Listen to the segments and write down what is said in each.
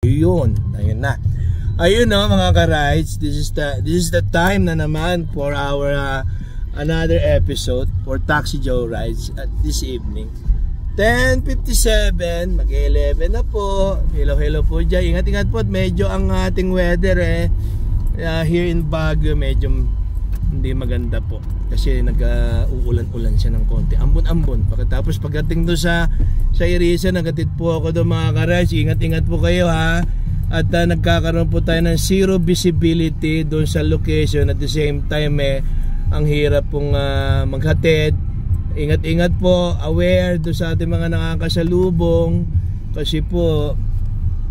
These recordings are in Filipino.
Yun, ayun na. Ayun no mga ka-rides, this is the time na naman for our another episode for Taxi Joe Rides at this evening. 10:57, mag-11 na po. Hello po dyan. Ingat-ingat po at medyo ang ating weather here in Baguio medyo hindi maganda po. Kasi nag-uulan-ulan siya ng konti. Ambon-ambon. Pagkatapos pagdating doon sa Iriza, nagatid po ako doon mga ka-rides. Ingat-ingat po kayo ha. At nagkakaroon po tayo ng zero visibility doon sa location. At the same time ang hirap pong maghatid. Ingat-ingat po, aware do sa ating mga nakakasalubong kasi po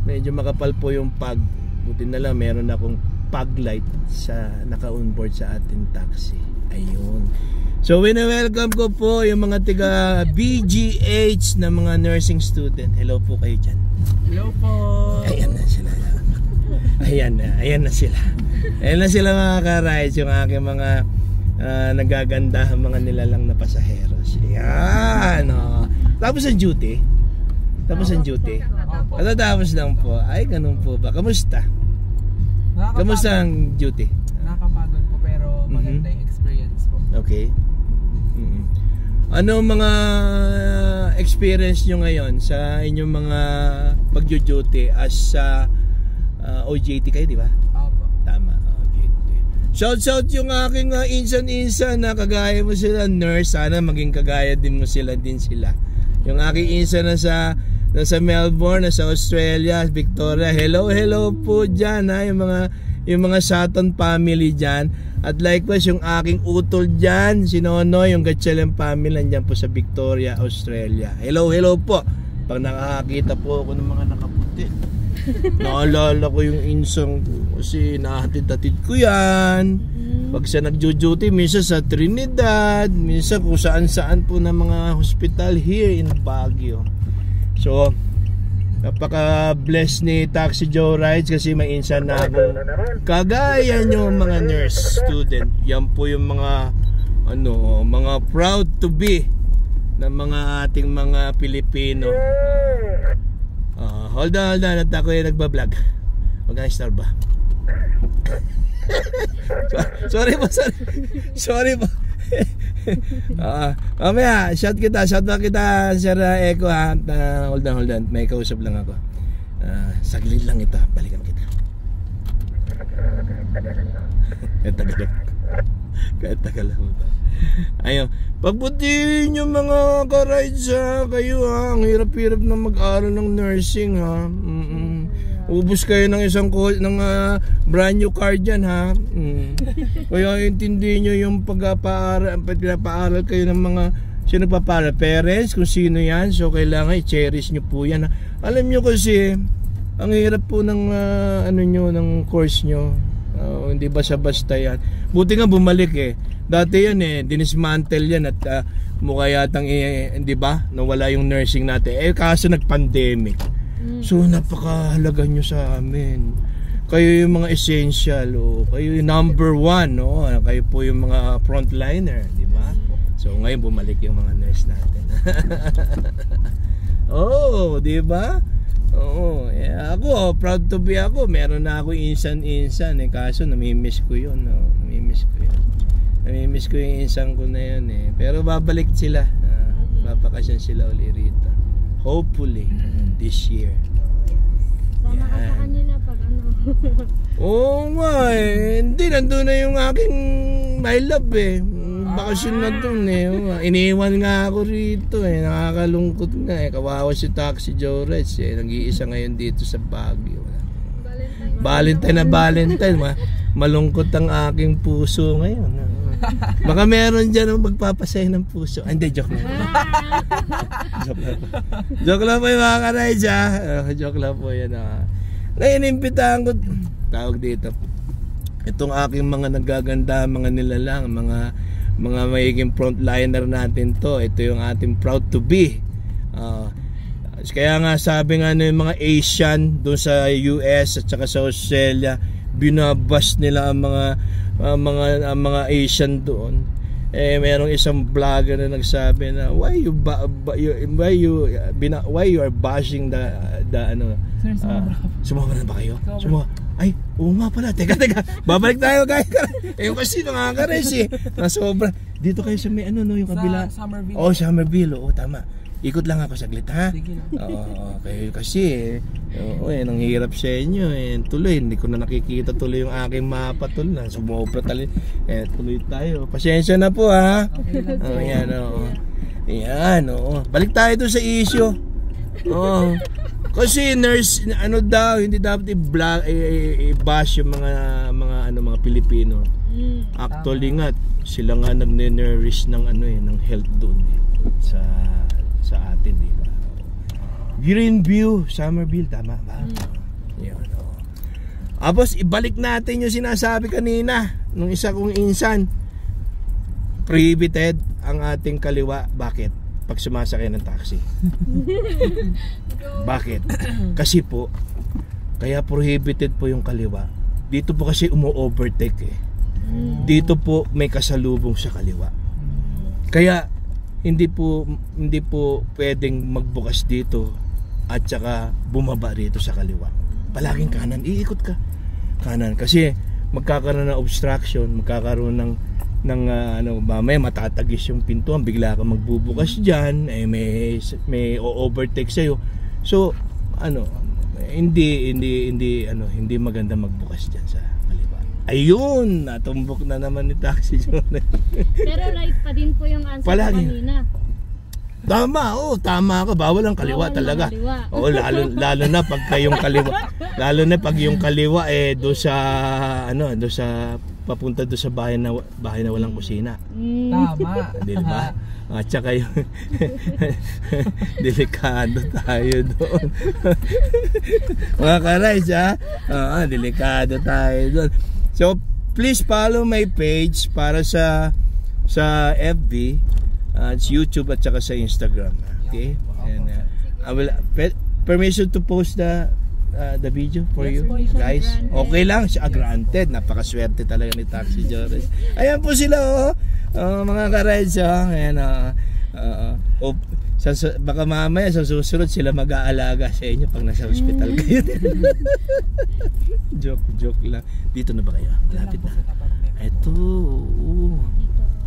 medyo makapal po yung pag. Buti na lang meron akong pag light sa naka-onboard sa ating taxi. Ayun. So welcome ko po yung mga tiga BGH na mga nursing student. Hello po kayo dyan. Hello po. Ayan na sila. Ayan na sila. Ayan na sila mga ka-rides, yung aking mga nagaganda ang mga nilalang na pasaheros. Yan Tapos ang duty. Tapos lang po. Ay ganun po ba? Kamusta ang duty? Nakakapagod po pero maganda yung experience po. Okay. Ano mga experience nyo ngayon sa inyong mga pag-duty as OJT kayo, di ba? Opo. Tama. Shout yung aking insan na kagaya mo sila nurse, sana maging kagaya din mo sila. Yung aking insan nasa Melbourne, nasa Australia, Victoria. Hello po dyan ha, yung mga Sutton family dyan. At likewise yung aking utol dyan, si Nonoy, yung Gatchalian family nandyan po sa Victoria, Australia. Hello po. Pag nakakita po ako ng mga nakaputi, naalala ko yung insang kasi nahatid-hatid ko yan. Pag siya nag-duty, minsan sa Trinidad, minsan kung saan-saan po ng mga hospital here in Baguio. So, napaka-blessed ni Taxi Joe Rides kasi may insan na akong kagaya nyo mga nurse student. Yan po yung mga mga proud to be na mga ating mga Pilipino. Hold on, at ako yung nagbablog. Huwag kang istorbo. Sorry po. Mamaya, shout back kita Sir Echo ha. Hold on, may kausap lang ako. Saglit lang ito, balikan kita. Kahit tagal lang ito. Ayun, pagbutiin yung mga ka-rides kayo ha. Ang hirap-hirap na mag-aral ng nursing ha. Ubus kayo ng isang brand new card dyan ha. Kaya intindihin nyo yung pinapaaral kayo ng mga sino nagpapaaral, parents, kung sino yan. So kailangan i-cherish nyo po yan ha. Alam nyo kasi ang hirap po ng ng course nyo. Hindi basta-basta yan. Buti nga bumalik dati yan dinismantle yan at mukha yatang di ba nawala yung nursing natin kaso nag-pandemic. So napakahalaga nyo sa amin. Kayo yung mga essential kayo yung number 1 kayo po yung mga frontliner, di ba? So ngayon bumalik yung mga nurse natin. Di ba? Ako proud to be ako. Meron na ako insan kaso namimiss ko yun. Namimiss ko yung insan ko na yun Pero babalik sila. Papakasyan sila uli rito. Hopefully this year. Sama ka sa kanila pag Oo nga Hindi, nandun na yung aking my love bakasyon na dun Iniwan nga ako rito Nakakalungkot nga Kawawa si Taxi Joe Rides Nag-iisa ngayon dito sa Baguio. Valentine. Malungkot ang aking puso ngayon. Baka meron dyan ang magpapasaya ng puso. Hindi, joke lang. Joke lang po yung mga ka-rides joke lang po yan Ngayon inimbitahan ko tawag dito itong aking mga nagaganda, mga nilalang, mga magiging frontliner natin to. Ito yung ating proud to be. Kaya nga sabi nga ng mga Asian doon sa US at saka sa Australia, binabas nila ang mga Asian doon. Mayroong isang vlogger na nagsabi na why you are bashing the ano. Sir, sumobra na ba kayo? Ay, oo nga pala. Teka. Babalik tayo, guys. Kasi nakaka-res nasobra. Dito kayo sa may ano, no, yung kabila. Sa Summerville. Oh, Summerville. Oo, tama. Ikot lang ako saglit, ha? Sige lang. Oo, kayo kasi, nang hirap sa inyo. Tuloy, hindi ko na nakikita tuloy yung aking mapa tuloy. Sumobra tuloy. Tuloy tayo. Pasensya na po, ha? Okay lang. Yan, oo. Yan, oo. Balik tayo doon sa issue. Oo. Kasi nurse, ano daw, hindi dapat i-bash yung mga Pilipino. Actually nga, sila nga nagne-nourish ng ng health doon sa atin, di ba? Greenview, Summerville, tama ba? Yan, oh. Tapos ibalik natin yung sinasabi kanina nung isa kong insan. Prohibited ang ating kaliwa. Bakit? Pag sumasakay ng taxi. Bakit? Kasi po, kaya prohibited po yung kaliwa. Dito po kasi umu-overtake Dito po may kasalubong sa kaliwa. Kaya hindi po pwedeng magbukas dito at saka bumaba dito sa kaliwa. Palaging kanan, iikot ka. Kanan kasi magkakaroon ng obstruction, magkakaroon ng mamaya matatagis yung pintuan, bigla ka magbubukas diyan, may overtake sa iyo. So, hindi maganda magbukas diyan sa kaliwa. Ayun, natumbok na naman ni Taxi John. Pero right pa din po yung answer kanina. Tama ka, bawal ang kaliwa talaga. Oo, lalo na pag yung kaliwa do sa papunta do sa bahay na walang kusina. Tama. Di ba? At saka yung delikado tayo doon. Mga ka-rides, delikado tayo doon. So, please follow my page para sa FB, YouTube at saka sa Instagram. Okay? And I will permission to post the video for you guys. Okay lang, granted. Napakaswerte talaga ni Taxi Joris. Ayan po sila mga ka-rides. Ayan, baka mamaya sa susunod sila mag-aalaga sa inyo pag nasa hospital kayo. joke lang. Dito na ba kayo? Lapit na. Ito.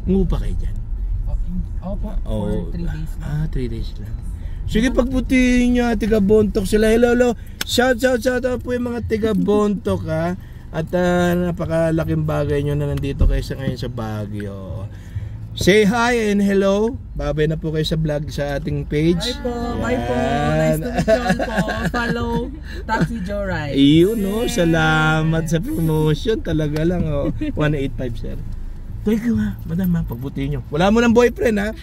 Ngupa kayo dyan. Opo, for 3 days lang. 3 days lang. Sige, pagputihin nyo, tiga Bontoc sila. Hello. Shout out po yung mga tiga Bontoc, ha. At napakalaking bagay nyo na nandito kayo ngayon sa Baguio. Say hi and hello. Babay na po kayo sa vlog sa ating page. Hi po. Bye po. Nice to meet you all po. Follow Taxi Joe Rides. Iyon, salamat sa promotion. Talaga lang, 185, sir. Thank you, madam, pagbutihin nyo. Wala mo ng boyfriend, ha.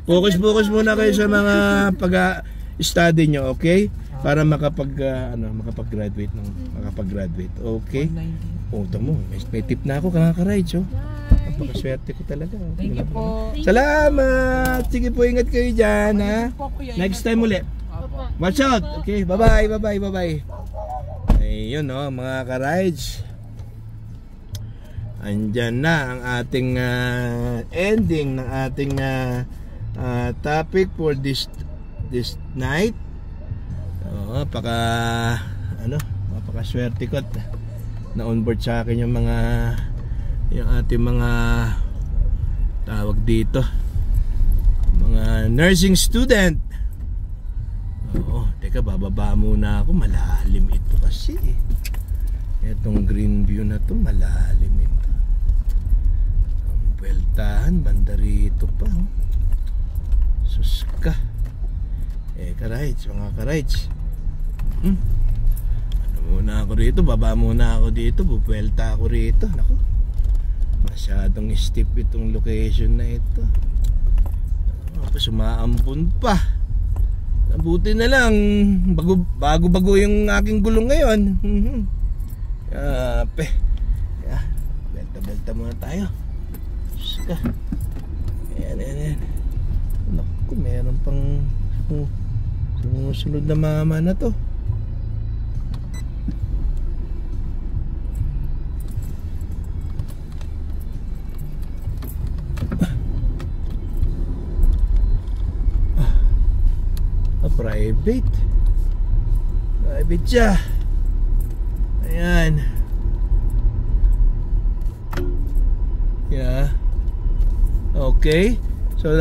Focus muna kayo sa mga pag-study nyo, okay? Para makapag-graduate. Okay? Tamo, may tip na ako, kakaka-rides, Napakaswerte ko talaga. Thank you po. Salamat! Sige po, ingat kayo dyan, ha. Next time ulit. Watch out! Okay, bye-bye. Ayun, mga ka-rides. Andyan na ang ating ending ng ating topic for this night. Napakaswerte ko at na-onboard sa akin yung ating mga tawag dito, mga nursing student. Teka, bababa muna ako. Malalim ito kasi. Itong Greenview na to, malalim ito. Buweltahan, banda rito pa. Suska. Ka-rides, mga ka-rides. Muna ako rito, baba muna ako dito, buwelta ako rito. Naku, masyadong steep itong location na ito. Sumaampun pa. Buti na lang, bago yung aking gulong ngayon. Belta muna tayo. Suska. Ayan. Naku, meron pang sumusunod na mama na to. private. Private siya. Ayan. Yeah. Okay. So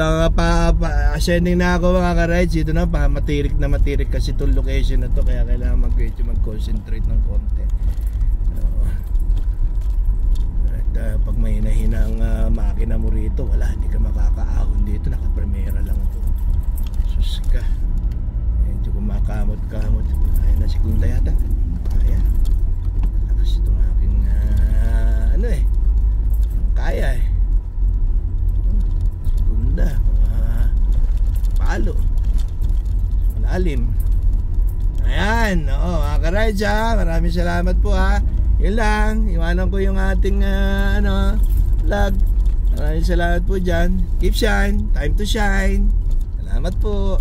ascending na ako mga ka-rides. Dito na matirik kasi itong location na to, kaya kailangan mag-concentrate ng konti. At pag may hinahinang makina mo rito, wala, hindi ka makakaahon dito. Naka-primera lang ito. Sus ka. Medyo kumakamot-kamot. Kaya na si Gunda yata. Kaya. Lakas itong aking kaya Gunda. Palo. Malalim. Ayan. Mga ka-rides maraming salamat po yun lang. Iwanan ko yung ating vlog. Maraming salamat po dyan. Keep shine. Time to shine. Salamat po.